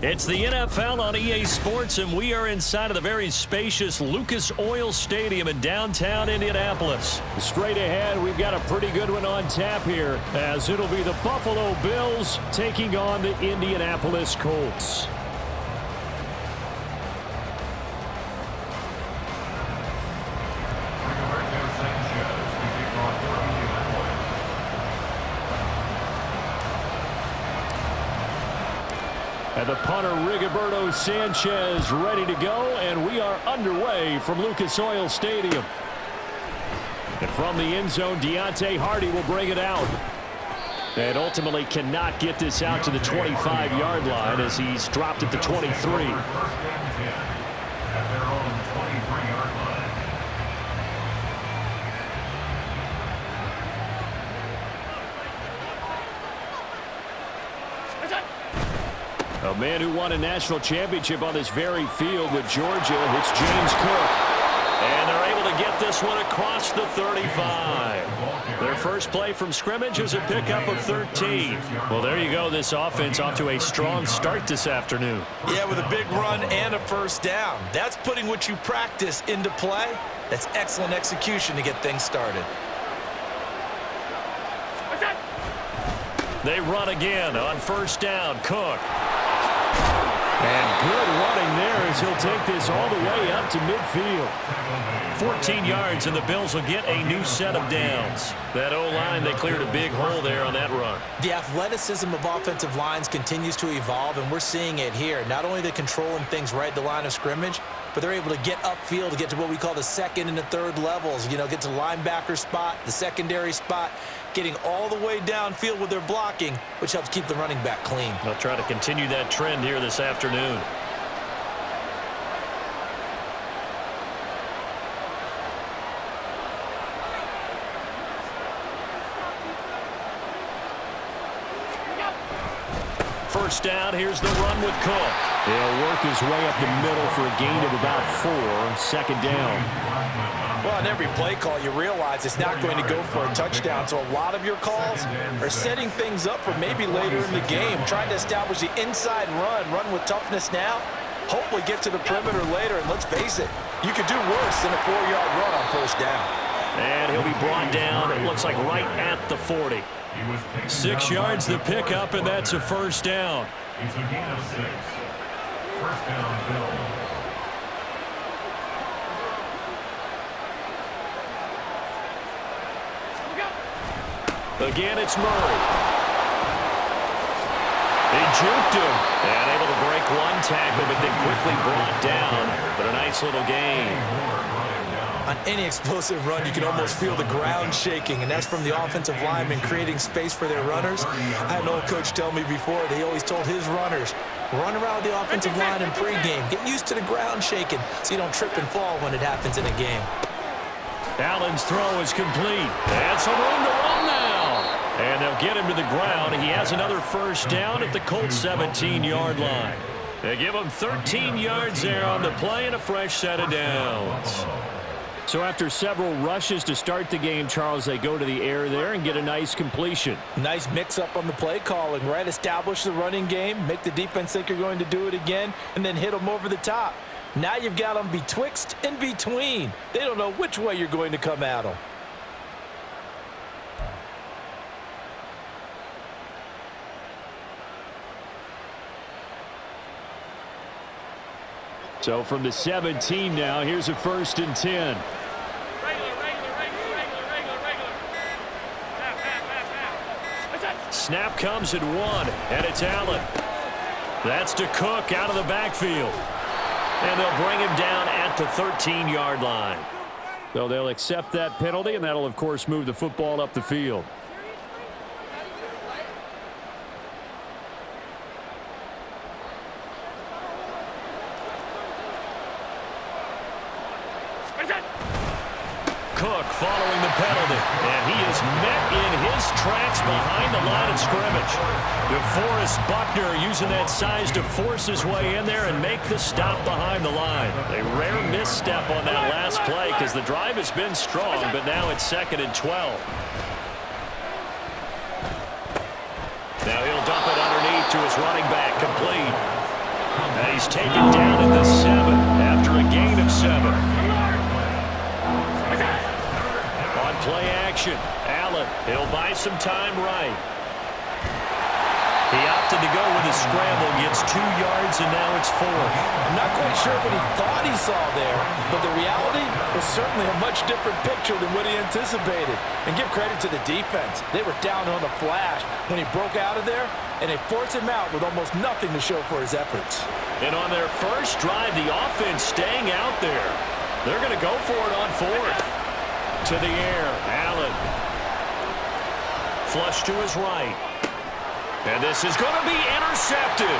It's the NFL on EA Sports, and we are inside of the very spacious Lucas Oil Stadium in downtown Indianapolis. Straight ahead, we've got a pretty good one on tap here, as it'll be the Buffalo Bills taking on the Indianapolis Colts. And the punter, Rigoberto Sanchez, ready to go, and we are underway from Lucas Oil Stadium. And from the end zone, Deontay Hardy will bring it out. And ultimately cannot get this out to the 25-yard line as he's dropped at the 23. A man who won a national championship on this very field with Georgia. It's James Cook. And they're able to get this one across the 35. Their first play from scrimmage is a pickup of 13. Well, there you go. This offense off to a strong start this afternoon. Yeah, with a big run and a first down. That's putting what you practice into play. That's excellent execution to get things started. They run again on first down. Cook. And good running there as he'll take this all the way up to midfield. 14 yards, and the Bills will get a new set of downs. That O-line, they cleared a big hole there on that run. The athleticism of offensive lines continues to evolve, and we're seeing it here. Not only are they controlling things right at the line of scrimmage, but they're able to get upfield to get to what we call the second and the third levels. You know, get to the linebacker spot, the secondary spot, getting all the way downfield with their blocking, which helps keep the running back clean. They'll try to continue that trend here this afternoon. First down, here's the run with Cook. He'll work his way up the middle for a gain of about 4. Second down. Well, on every play call, you realize it's not going to go for a touchdown. So a lot of your calls are setting things up for maybe later in the game, trying to establish the inside run with toughness now, hopefully get to the perimeter later. And let's face it, you could do worse than a 4-yard run on first down. And he'll be brought down, it looks like right at the 40. 6 yards the pickup, and that's a first down. It's a gain of 6. First down, Bills. Again, it's Murray. They juked him. And able to break one tackle, but then quickly brought down. But a nice little gain. On any explosive run, you can almost feel the ground shaking, and that's from the offensive linemen creating space for their runners. I had an old coach tell me before, he always told his runners, run around the offensive line in pregame. Get used to the ground shaking so you don't trip and fall when it happens in a game. Allen's throw is complete. And some room to run now. And they'll get him to the ground. He has another first down at the Colts 17-yard line. They give him 13 yards there on the play and a fresh set of downs. So after several rushes to start the game, Charles, they go to the air there and get a nice completion. Nice mix-up on the play calling, right? Establish the running game, make the defense think you're going to do it again, and then hit them over the top. Now you've got them betwixt and between. They don't know which way you're going to come at them. So from the 17 now, here's a first and 10. Snap comes at 1, and it's Allen. That's to Cook out of the backfield. And they'll bring him down at the 13-yard line. So they'll accept that penalty, and that'll, of course, move the football up the field. Cook following the penalty, and he is met in his tracks behind the line of scrimmage. DeForest Buckner using that size to force his way in there and make the stop behind the line. A rare misstep on that last play because the drive has been strong, but now it's 2nd and 12. Now he'll dump it underneath to his running back, complete. And he's taken down at the 7 after a gain of 7. On play action, Allen, he'll buy some time right. He opted to go with a scramble, gets 2 yards, and now it's 4. I'm not quite sure what he thought he saw there, but the reality was certainly a much different picture than what he anticipated. And give credit to the defense. They were down on the flash when he broke out of there, and they forced him out with almost nothing to show for his efforts. And on their first drive, the offense staying out there. They're going to go for it on 4th. To the air, Allen. Flush to his right. And this is going to be intercepted.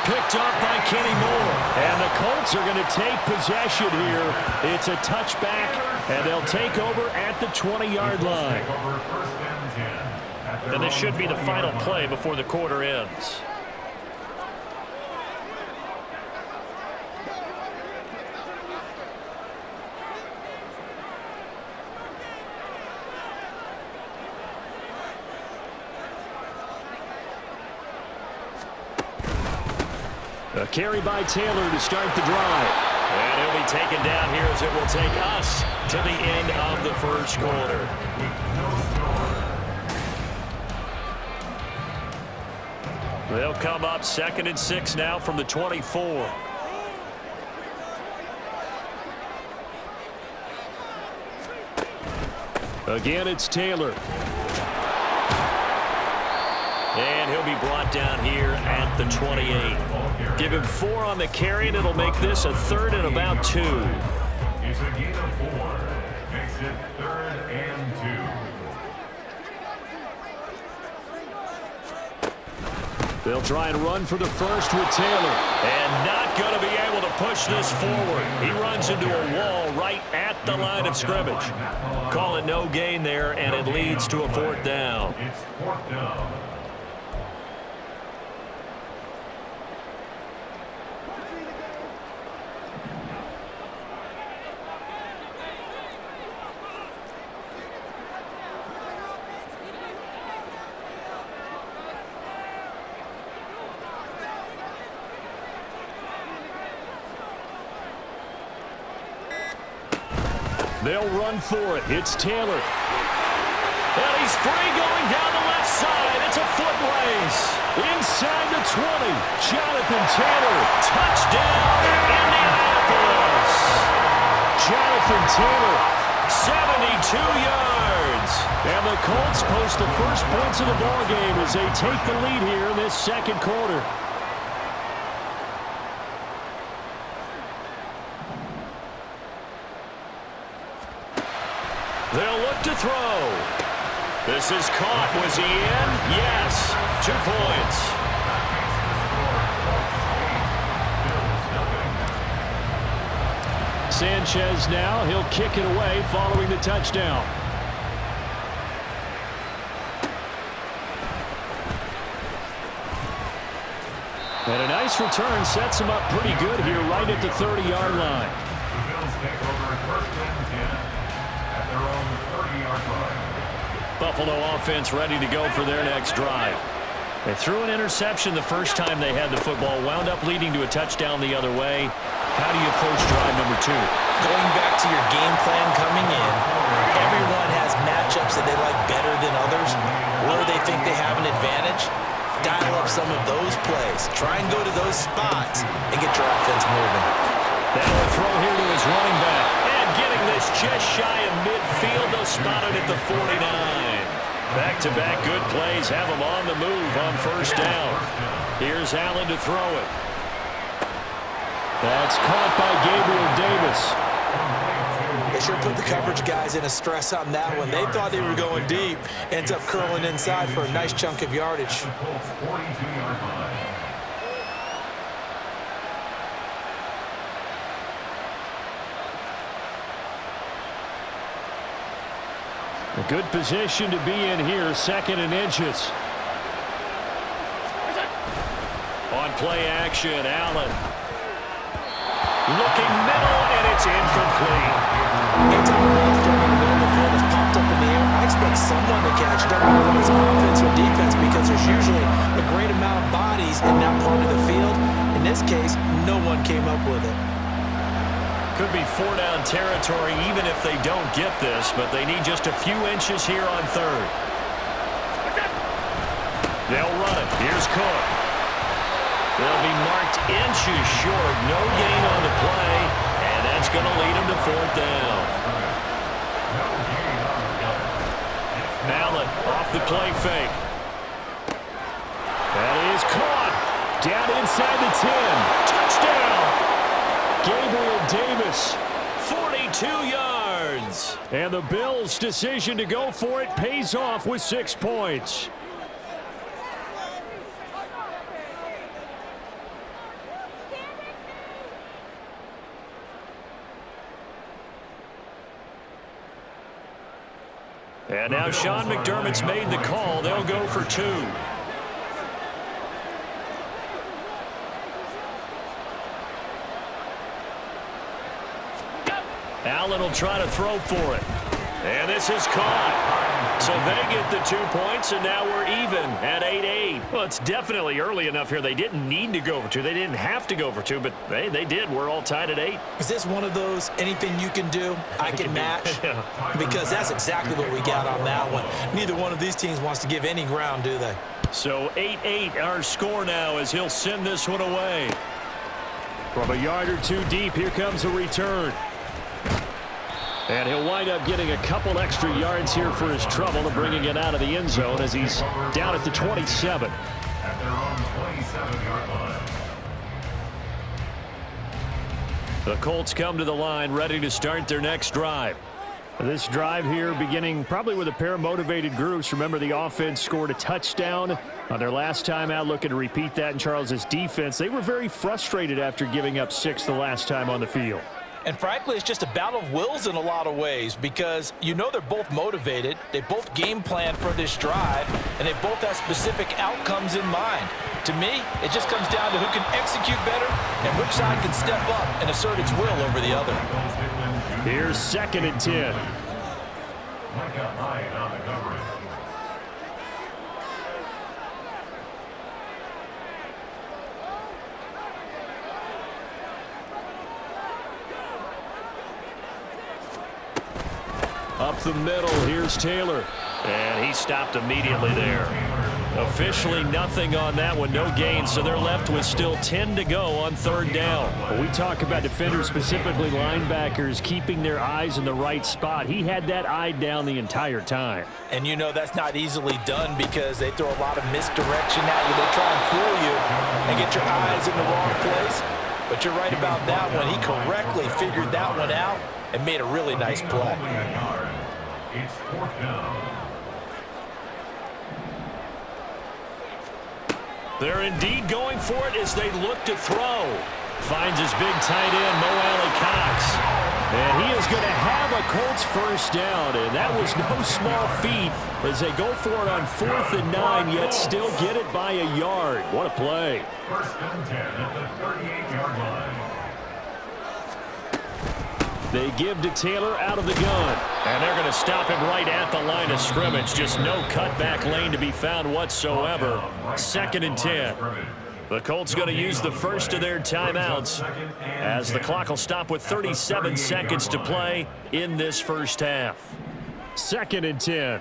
Picked off by Kenny Moore. And the Colts are going to take possession here. It's a touchback, and they'll take over at the 20-yard line. And this should be the final play before the quarter ends. A carry by Taylor to start the drive. And he'll be taken down here as it will take us to the end of the first quarter. They'll come up 2nd and 6 now from the 24. Again, it's Taylor. And he'll be brought down here at the 28. Give him 4 on the carry, and it'll make this a 3rd and about 2. It's a gain of 4. Makes it 3rd and 2. They'll try and run for the first with Taylor. And not going to be able to push this forward. He runs into a wall right at the line of scrimmage. Call it no gain there, and it leads to a 4th down. It's 4th down. They'll run for it. It's Taylor. And he's free going down the left side. It's a foot race. Inside the 20. Jonathan Taylor. Touchdown, Indianapolis. Jonathan Taylor. 72 yards. And the Colts post the first points of the ballgame as they take the lead here in this second quarter. They'll look to throw. This is caught. Was he in? Yes. 2 points. Sanchez now. He'll kick it away following the touchdown. And a nice return sets him up pretty good here right at the 30-yard line. The Bills take over 1st and 10 at their own 30-yard line. Buffalo offense ready to go for their next drive. They threw an interception the first time they had the football, wound up leading to a touchdown the other way. How do you approach drive number 2? Going back to your game plan coming in, everyone has matchups that they like better than others. Where they think they have an advantage, dial up some of those plays. Try and go to those spots and get your offense moving. Now a throw here to his running back. And getting this just shy of midfield. They'll spot it at the 49. Back-to-back good plays have him on the move on 1st down. Here's Allen to throw it. That's caught by Gabriel Davis. They sure put the coverage guys in a stress on that one. They thought they were going deep. Ends up curling inside for a nice chunk of yardage. Colts 42-yard line. A good position to be in here, 2nd and inches. On play action, Allen. Looking middle, and it's incomplete. Anytime the ball's thrown in the middle of the field, it's popped up in the air, I expect someone to catch it. Don't matter whether it's offense or defense, because there's usually a great amount of bodies in that part of the field. In this case, no one came up with it. Could be 4-down territory even if they don't get this, but they need just a few inches here on third. They'll run it. Here's Cook. They'll be marked inches short. No gain on the play, and that's going to lead them to fourth down. Allen off the play fake. That is caught. Down inside the 10. Touchdown. Gabriel Davis. 42 yards. And the Bills' decision to go for it pays off with 6 points. And now Sean McDermott's made the call. They'll go for 2. Allen will try to throw for it. And this is caught. So they get the 2 points, and now we're even at 8-8. Well, it's definitely early enough here. They didn't need to go for 2. They didn't have to go for 2, but they did. We're all tied at 8. Is this one of those anything you can do, I can match? Because that's exactly what we got on that one. Neither one of these teams wants to give any ground, do they? So 8-8 our score now as he'll send this one away. From a yard or 2 deep, here comes a return. And he'll wind up getting a couple extra yards here for his trouble and bringing it out of the end zone as he's down at the 27. At their own 27-yard line. The Colts come to the line ready to start their next drive. This drive here beginning probably with a pair of motivated groups. Remember, the offense scored a touchdown on their last time out, looking to repeat that in Charles's defense. They were very frustrated after giving up 6 the last time on the field. And frankly, it's just a battle of wills in a lot of ways because you know they're both motivated, they both game plan for this drive, and they both have specific outcomes in mind. To me, it just comes down to who can execute better and which side can step up and assert its will over the other. Here's 2nd and 10. Micah Hyde on the coverage. Up the middle, here's Taylor. And he stopped immediately there. Officially nothing on that one, no gain, so they're left with still 10 to go on 3rd down. When we talk about defenders, specifically linebackers, keeping their eyes in the right spot. He had that eye down the entire time. And you know that's not easily done because they throw a lot of misdirection at you. They try and fool you and get your eyes in the wrong place. But you're right about that one. He correctly figured that one out and made a really nice play. It's 4th down. They're indeed going for it as they look to throw. Finds his big tight end, Mo Alley-Cox. And he is going to have a Colts first down, and that was no small feat as they go for it on 4th and 9, yet still get it by a yard. What a play. 1st and 10 at the 38-yard line. They give to Taylor out of the gun. And they're going to stop him right at the line of scrimmage. Just no cutback lane to be found whatsoever. 2nd and 10. The Colts going to use the first of their timeouts as the clock will stop with 37 seconds to play in this first half. 2nd and 10.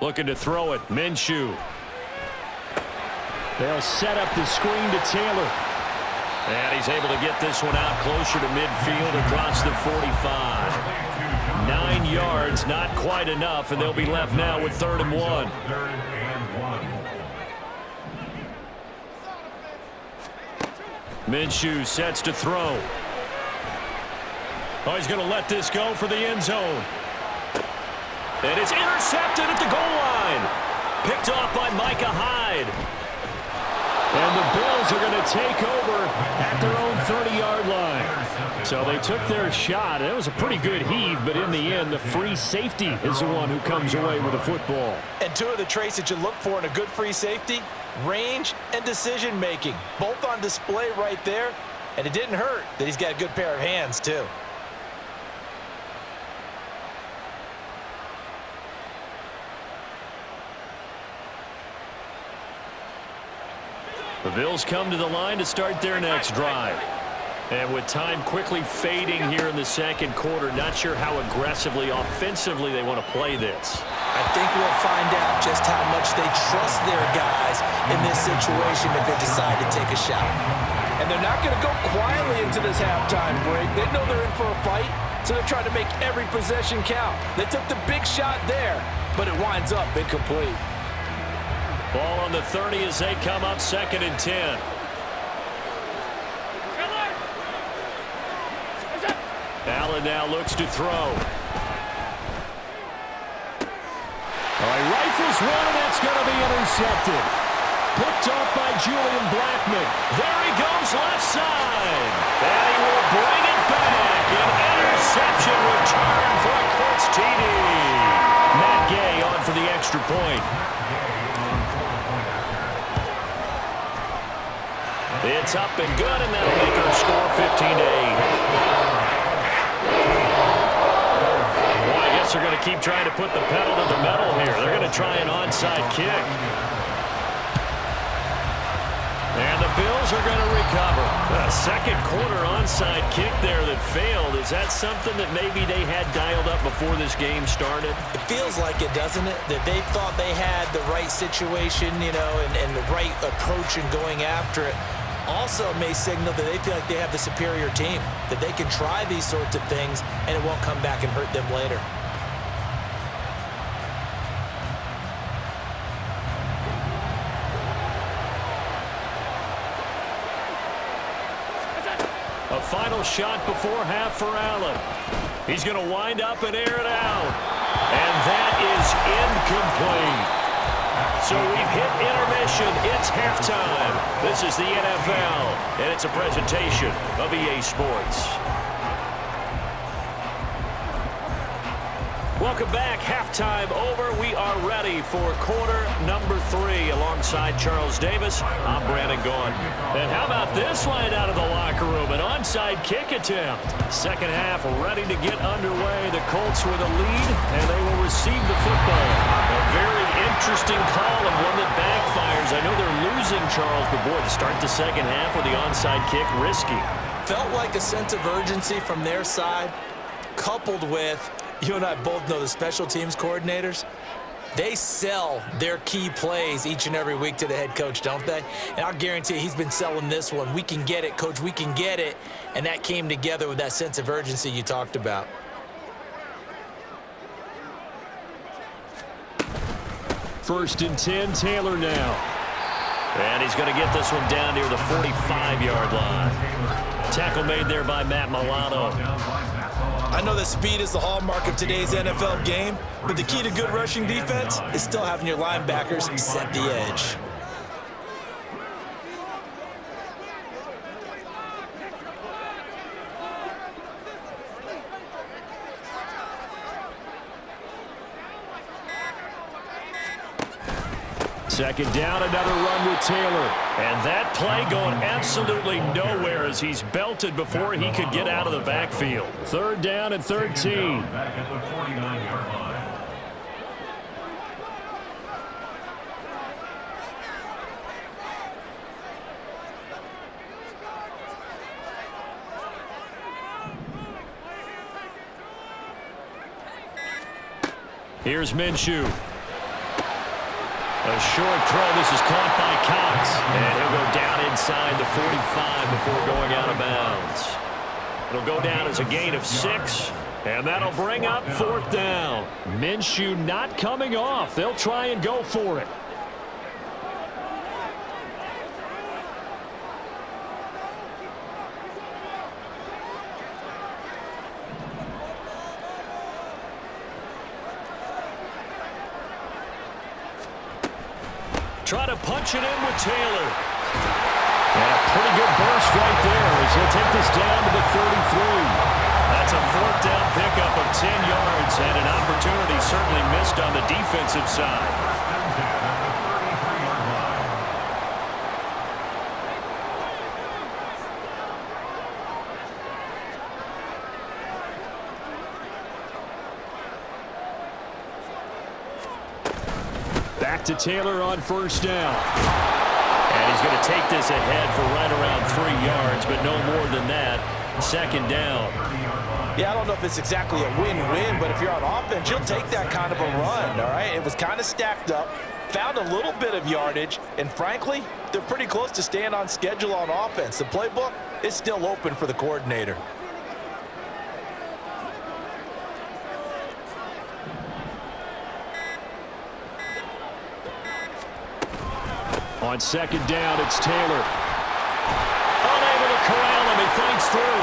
Looking to throw it, Minshew. They'll set up the screen to Taylor. And he's able to get this one out closer to midfield across the 45. 9 yards, not quite enough, and they'll be left now with 3rd and 1. Minshew sets to throw. Oh, he's going to let this go for the end zone. And it's intercepted at the goal line. Picked off by Micah Hyde. And the Bills are going to take over at their own 30-yard line. So they took their shot. It was a pretty good heave, but in the end, the free safety is the one who comes away with the football. And 2 of the traits that you look for in a good free safety, range and decision-making, both on display right there. And it didn't hurt that he's got a good pair of hands, too. The Bills come to the line to start their next drive. And with time quickly fading here in the second quarter, not sure how aggressively, offensively they want to play this. I think we'll find out just how much they trust their guys in this situation if they decide to take a shot. And they're not going to go quietly into this halftime break. They know they're in for a fight, so they're trying to make every possession count. They took the big shot there, but it winds up incomplete. Ball on the 30 as they come up 2nd and 10. Allen now looks to throw. All right, rifles one, and that's going to be intercepted. Picked off by Julian Blackman. There he goes left side. And he will bring it back. An interception return for a Colts TD. Matt Gay on for the extra point. It's up and good, and that'll make our score 15-8. They're going to keep trying to put the pedal to the metal here. They're going to try an onside kick. And the Bills are going to recover. A second quarter onside kick there that failed. Is that something that maybe they had dialed up before this game started? It feels like it, doesn't it? That they thought they had the right situation, you know, and the right approach in going after it. Also may signal that they feel like they have the superior team, that they can try these sorts of things and it won't come back and hurt them later. A final shot before half for Allen. He's going to wind up and air it out. And that is incomplete. So we've hit intermission. It's halftime. This is the NFL, and it's a presentation of EA Sports. Welcome back. Halftime over. We are ready for quarter number 3 alongside Charles Davis. I'm Brandon Gaughan. And how about this line out of the locker room? An onside kick attempt. Second half ready to get underway. The Colts with a lead, and they will receive the football. A very interesting call and one that backfires. I know they're losing, Charles, but boy, to start the second half with the onside kick, risky. Felt like a sense of urgency from their side, coupled with, you and I both know the special teams coordinators, they sell their key plays each and every week to the head coach, don't they? And I'll guarantee you he's been selling this one. We can get it, coach, we can get it. And that came together with that sense of urgency you talked about. First and 10, Taylor now. And he's going to get this one down near the 45-yard line. Tackle made there by Matt Milano. I know that speed is the hallmark of today's NFL game, but the key to good rushing defense is still having your linebackers set the edge. Second down, another run with Taylor. And that play going absolutely nowhere as he's belted before he could get out of the backfield. Third down and 13. Back at the 49-yard line. Here's Minshew. A short throw. This is caught by Cox. And he'll go down inside the 45 before going out of bounds. It'll go down as a gain of 6. And that'll bring up 4th down. Minshew not coming off. They'll try and go for it. Try to punch it in with Taylor. And a pretty good burst right there as he'll take this down to the 33. That's a 4th down pickup of 10 yards and an opportunity certainly missed on the defensive side. Back to Taylor on 1st down. And He's going to take this ahead for right around 3 yards, but no more than that. Second down. Yeah, I don't know if it's exactly a win-win, but if you're on offense, you'll take that kind of a run, all right? It was kind of stacked up, found a little bit of yardage, and frankly, they're pretty close to staying on schedule on offense. The playbook is still open for the coordinator. On second down, it's Taylor. Unable to corral him. He fights through.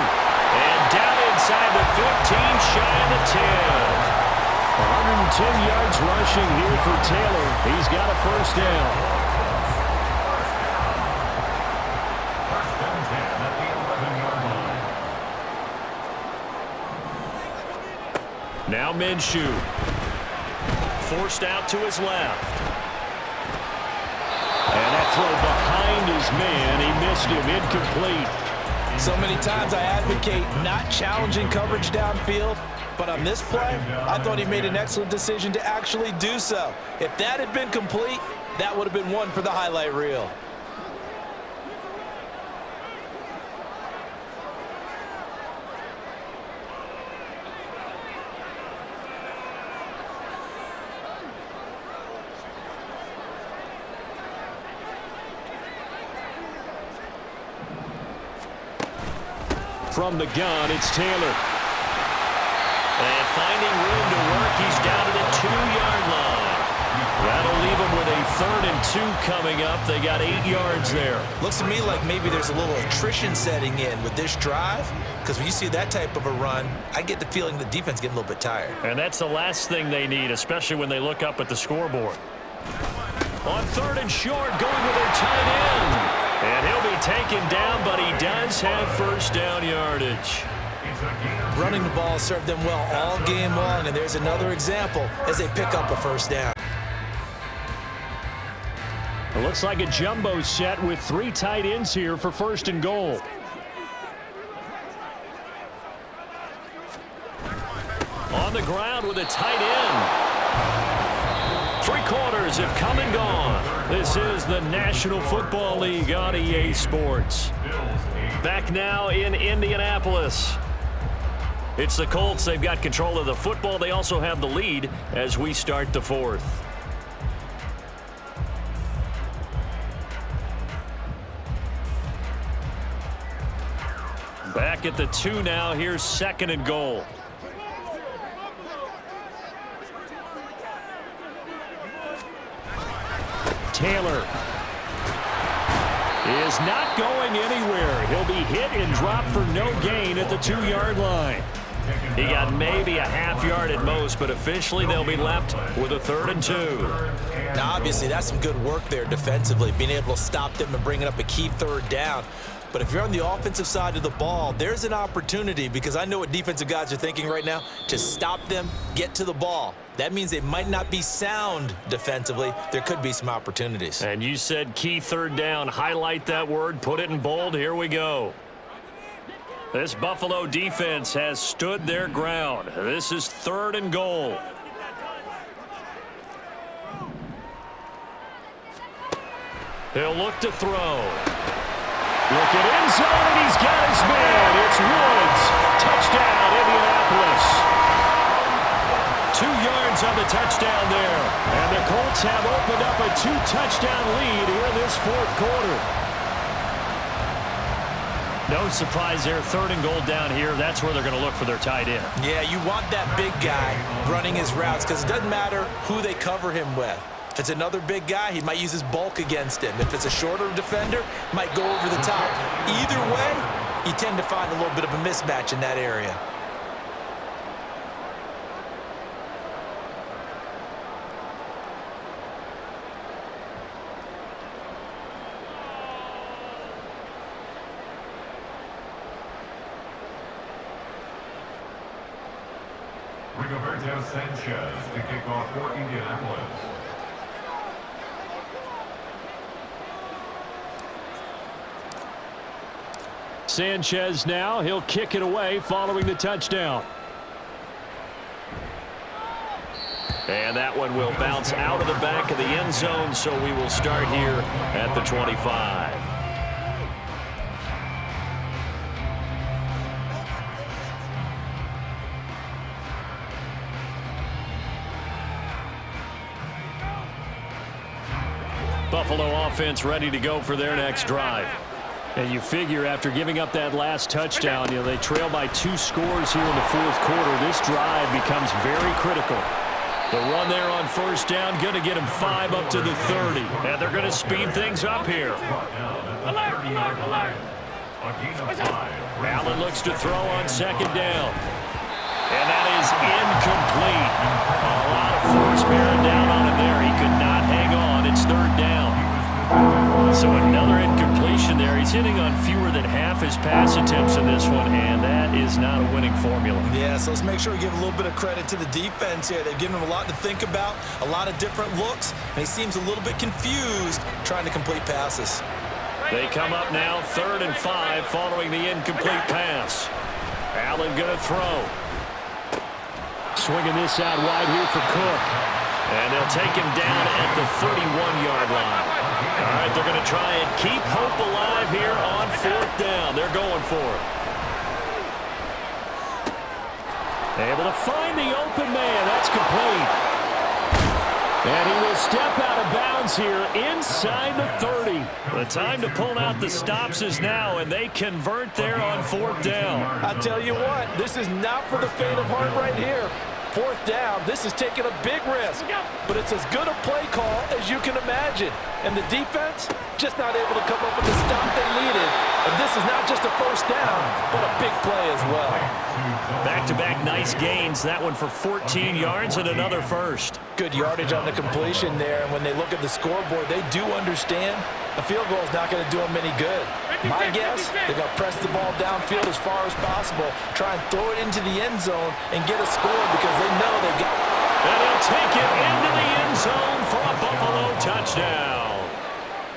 And down inside the 15, shy of the 10. 110 yards rushing here for Taylor. He's got a first down. First and 10 at the 11-yard line. Now Minshew. Forced out to his left. And that throw behind his man. He missed him. Incomplete. So many times I advocate not challenging coverage downfield, but on this play, I thought he made an excellent decision to actually do so. If that had been complete, that would have been one for the highlight reel. From the gun, it's Taylor. And finding room to work, he's down to the 2-yard line. That'll leave him with a 3rd and 2 coming up. They got 8 yards there. Looks to me like maybe there's a little attrition setting in with this drive, because when you see that type of a run, I get the feeling the defense is getting a little bit tired. And that's the last thing they need, especially when they look up at the scoreboard. On 3rd and short, going with their tight end. And he'll be taken down, but he does have first down yardage. Running the ball served them well all game long, and there's another example as they pick up a first down. It looks like a jumbo set with 3 tight ends here for 1st and goal. On the ground with a tight end. 3 quarters have come and gone. This is the National Football League on EA Sports. Back now in Indianapolis. It's the Colts. They've got control of the football. They also have the lead as we start the 4th. Back at the 2 now. Here's 2nd and goal. Taylor is not going anywhere. He'll be hit and dropped for no gain at the 2-yard line. He got maybe a half yard at most, but officially they'll be left with a 3rd and 2. Now, obviously, that's some good work there defensively, being able to stop them and bringing up a key 3rd down. But if you're on the offensive side of the ball, there's an opportunity, because I know what defensive guys are thinking right now, to stop them, get to the ball. That means they might not be sound defensively. There could be some opportunities. And you said key 3rd down. Highlight that word. Put it in bold. Here we go. This Buffalo defense has stood their ground. This is 3rd and goal. He'll look to throw. Look at end zone, and he's got his man. It's Woods. Touchdown, Indianapolis. 2 yards on the touchdown there. And the Colts have opened up a 2-touchdown lead here in this 4th quarter. No surprise there. 3rd and goal down here. That's where they're going to look for their tight end. Yeah, you want that big guy running his routes, because it doesn't matter who they cover him with. If it's another big guy, he might use his bulk against him. If it's a shorter defender, might go over the top. Either way, you tend to find a little bit of a mismatch in that area. Rigoberto Sanchez to kick off for Indianapolis. Sanchez now. He'll kick it away following the touchdown. And that one will bounce out of the back of the end zone, so we will start here at the 25. Buffalo offense ready to go for their next drive. And you figure after giving up that last touchdown, they trail by 2 scores here in the fourth quarter. This drive becomes very critical. The run there on first down, going to get him 5 up to the 30. And they're going to speed things up here. Allen looks to throw on second down. And that is incomplete. A lot of force bearing down on him there. He could not hang on. It's third down. So another incompletion there. He's hitting on fewer than half his pass attempts in this one, and that is not a winning formula. Yeah, so let's make sure we give a little bit of credit to the defense here. They've given him a lot to think about, a lot of different looks, and he seems a little bit confused trying to complete passes. They come up now 3rd and 5 following the incomplete pass. Allen going to throw. Swinging this out wide here for Cook. And they'll take him down at the 31-yard line. All right, they're going to try and keep hope alive here on 4th down. They're going for it. Able to find the open man. That's complete. And he will step out of bounds here inside the 30. The time to pull out the stops is now, and they convert there on 4th down. I tell you what, this is not for the faint of heart right here. 4th down, this is taking a big risk, but it's as good a play call as you can imagine. And the defense just not able to come up with the stop they needed. And this is not just a first down, but a big play as well. Back-to-back nice gains. That one for 14 yards and another first. Good yardage on the completion there. And when they look at the scoreboard, they do understand a field goal is not going to do them any good. My guess, they're going to press the ball downfield as far as possible, try and throw it into the end zone and get a score because they know they've got. And he'll take it into the end zone for a Buffalo touchdown.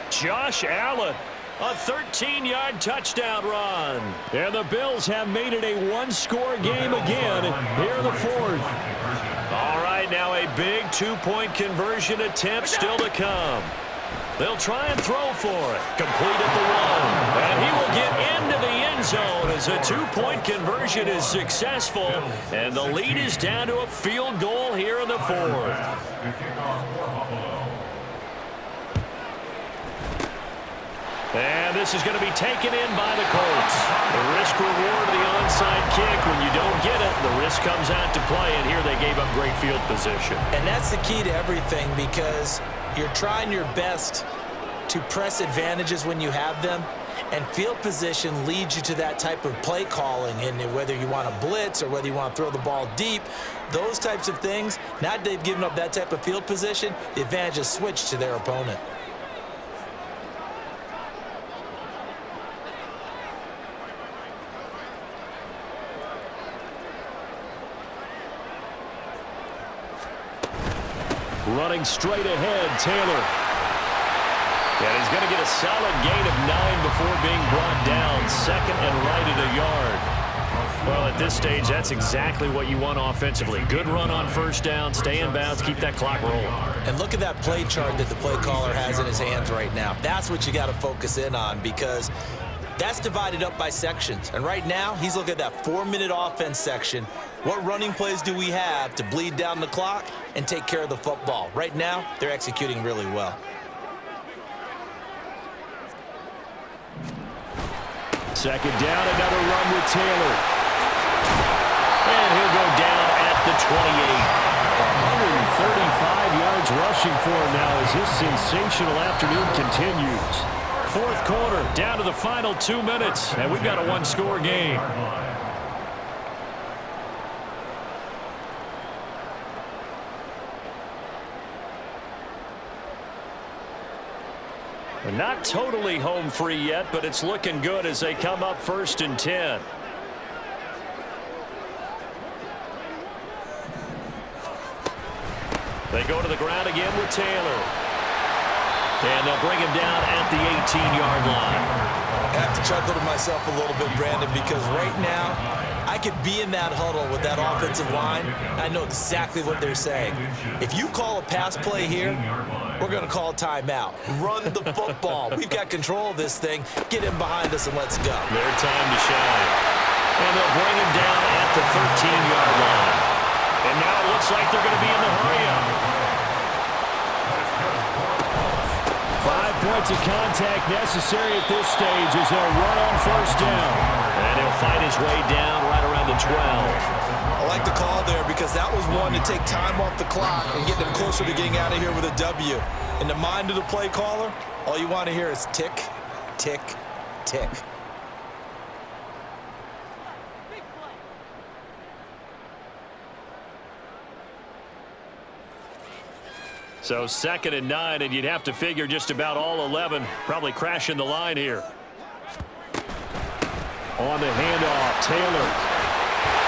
Josh Allen, a 13-yard touchdown run. And the Bills have made it a 1-score game again here in the 4th. All right, now a big 2-point conversion attempt still to come. They'll try and throw for it. Complete at the 1. And he will get into the end zone as a 2-point conversion is successful. And the lead is down to a field goal here in the 4th. And this is going to be taken in by the Colts. The risk-reward of the onside kick. When you don't get it, the risk comes out to play. And here they gave up great field position. And that's the key to everything because you're trying your best to press advantages when you have them. And field position leads you to that type of play calling. And whether you want to blitz or whether you want to throw the ball deep, those types of things, now that they've given up that type of field position, the advantage is switched to their opponent. Running straight ahead, Taylor. And he's going to get a solid gain of 9 before being brought down. 2nd and right at a yard. Well, at this stage, that's exactly what you want offensively. Good run on first down, stay in bounds, keep that clock rolling. And look at that play chart that the play caller has in his hands right now. That's what you got to focus in on because that's divided up by sections. And right now, he's looking at that 4-minute offense section. What running plays do we have to bleed down the clock and take care of the football? Right now, they're executing really well. Second down, another run with Taylor. And he'll go down at the 28. 135 yards rushing for him now as this sensational afternoon continues. 4th quarter, down to the final 2 minutes, and we've got a 1-score game. Not totally home free yet, but it's looking good as they come up 1st and 10. They go to the ground again with Taylor. And they'll bring him down at the 18-yard line. I have to chuckle to myself a little bit, Brandon, because right now I could be in that huddle with that offensive line. I know exactly what they're saying. If you call a pass play here, we're going to call timeout. Run the football. We've got control of this thing. Get him behind us and let's go. Their time to shine. And they'll bring him down at the 13-yard line. And now it looks like they're going to be in the hurry-up. 5 points of contact necessary at this stage as they'll run on first down. And he'll fight his way down right around the 12. I like the call there because that was one to take time off the clock and get them closer to getting out of here with a W. In the mind of the play caller, all you want to hear is tick, tick, tick. So 2nd and 9, and you'd have to figure just about all 11 probably crashing the line here. On the handoff, Taylor.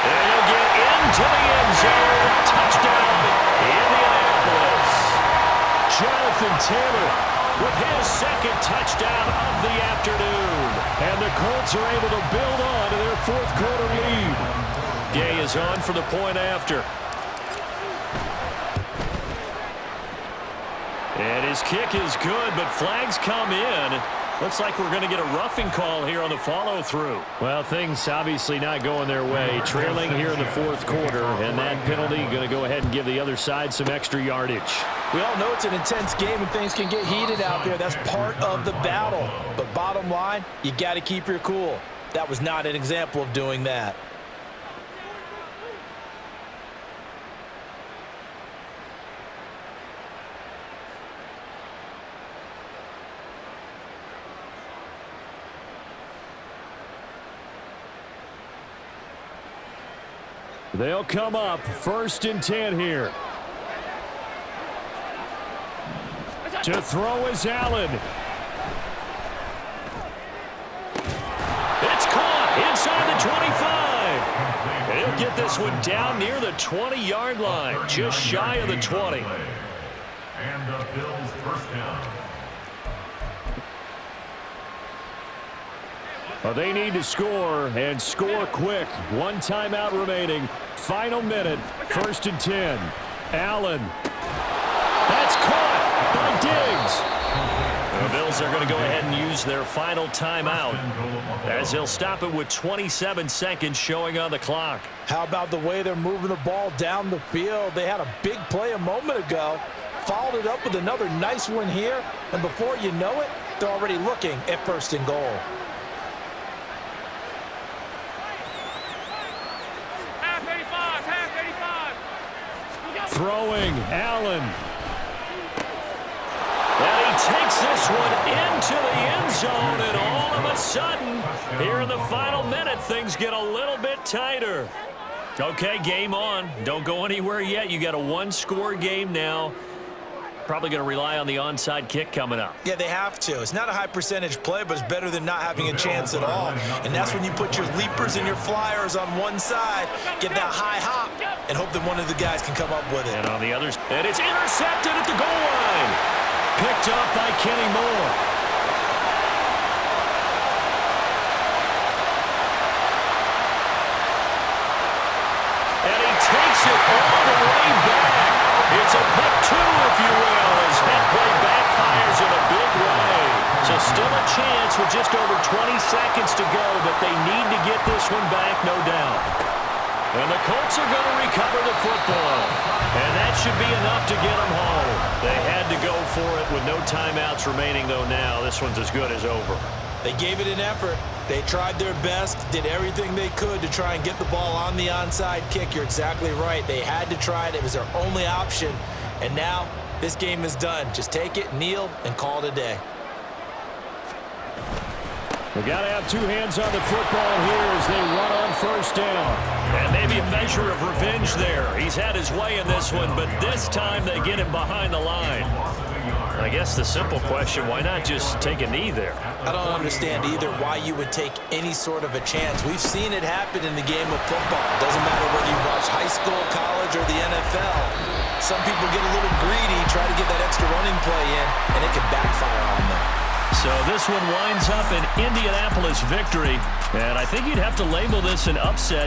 And he'll get into the end zone. Touchdown, Indianapolis. Jonathan Taylor With his 2nd touchdown of the afternoon. And the Colts are able to build on to their 4th quarter lead. Gay is on for the point after. And his kick is good, but flags come in. Looks like we're going to get a roughing call here on the follow-through. Well, things obviously not going their way. Trailing here in the 4th quarter, and that penalty going to go ahead and give the other side some extra yardage. We all know it's an intense game and things can get heated out there. That's part of the battle. But bottom line, you got to keep your cool. That was not an example of doing that. They'll come up 1st and 10 here. To throw is Allen. It's caught inside the 25. And he'll get this one down near the 20-yard line, just shy of the 20. And the Bills' first down. Well, they need to score, and score quick. 1 timeout remaining. Final minute, 1st and 10. Allen. That's caught by Diggs. The Bills are going to go ahead and use their final timeout as they'll stop it with 27 seconds showing on the clock. How about the way they're moving the ball down the field? They had a big play a moment ago, followed it up with another nice one here, and before you know it, they're already looking at 1st and goal. Throwing, Allen. And he takes this one into the end zone, and all of a sudden, here in the final minute, things get a little bit tighter. Okay, game on. Don't go anywhere yet. You got a 1-score game now. Probably going to rely on the onside kick coming up. Yeah, they have to. It's not a high percentage play, but it's better than not having a chance at all. And that's when you put your leapers and your flyers on one side, get that high hop, and hope that one of the guys can come up with it. And on the others, and it's intercepted at the goal line. Picked up by Kenny Moore. And he takes it all the way back. It's a pick 2, if you will, as that play backfires in a big way. So still a chance with just over 20 seconds to go, but they need to get this one back, no doubt. And the Colts are going to recover the football. And that should be enough to get them home. They had to go for it with no timeouts remaining, though now this one's as good as over. They gave it an effort. They tried their best, did everything they could to try and get the ball on the onside kick. You're exactly right. They had to try it. It was their only option. And now this game is done. Just take it, kneel, and call it a day. We got to have 2 hands on the football here as they run on 1st down. And maybe a measure of revenge there. He's had his way in this one, but this time they get him behind the line. I guess the simple question, why not just take a knee there? I don't understand either why you would take any sort of a chance. We've seen it happen in the game of football. It doesn't matter whether you watch high school, college, or the NFL. Some people get a little greedy, try to get that extra running play in, and it can backfire on them. So this one winds up an Indianapolis victory, and I think you'd have to label this an upset